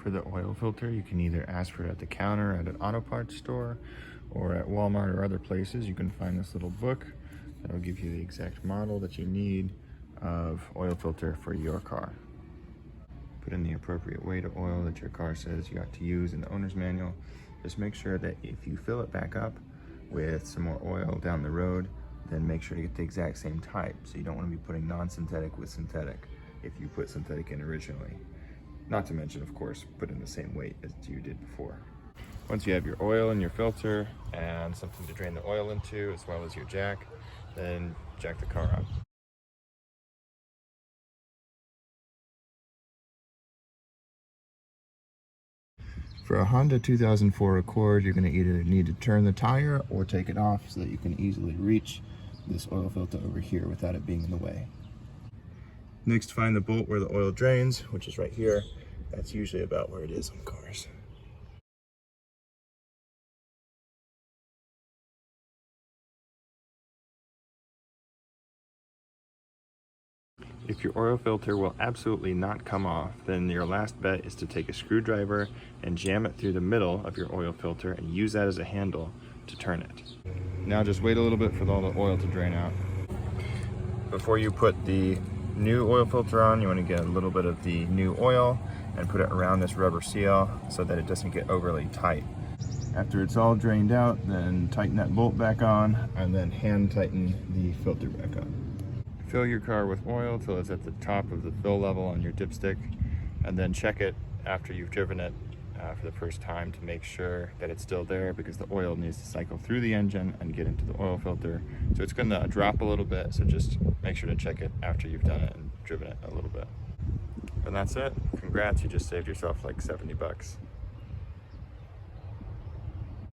for the oil filter, you can either ask for it at the counter at an auto parts store or at Walmart or other places. You can find this little book that will give you the exact model that you need of oil filter for your car. Put in the appropriate weight of oil that your car says you got to use in the owner's manual. Just make sure that if you fill it back up with some more oil down the road, then make sure to get the exact same type. So you don't want to be putting non-synthetic with synthetic if you put synthetic in originally. Not to mention, of course, put in the same weight as you did before. Once you have your oil in your filter and something to drain the oil into, as well as your jack, then jack the car up. For a Honda 2004 Accord, you're going to either need to turn the tire or take it off so that you can easily reach this oil filter over here without it being in the way. Next, find the bolt where the oil drains, which is right here. That's usually about where it is on cars. If your oil filter will absolutely not come off, then your last bet is to take a screwdriver and jam it through the middle of your oil filter and use that as a handle to turn it. Now just wait a little bit for all the oil to drain out. Before you put the new oil filter on, you want to get a little bit of the new oil and put it around this rubber seal so that it doesn't get overly tight. After it's all drained out, then tighten that bolt back on and then hand tighten the filter back on. Fill your car with oil till it's at the top of the fill level on your dipstick, and then check it after you've driven it for the first time to make sure that it's still there, because the oil needs to cycle through the engine and get into the oil filter. So it's going to drop a little bit, so just make sure to check it after you've done it and driven it a little bit. And that's it. Congrats, you just saved yourself like 70 bucks.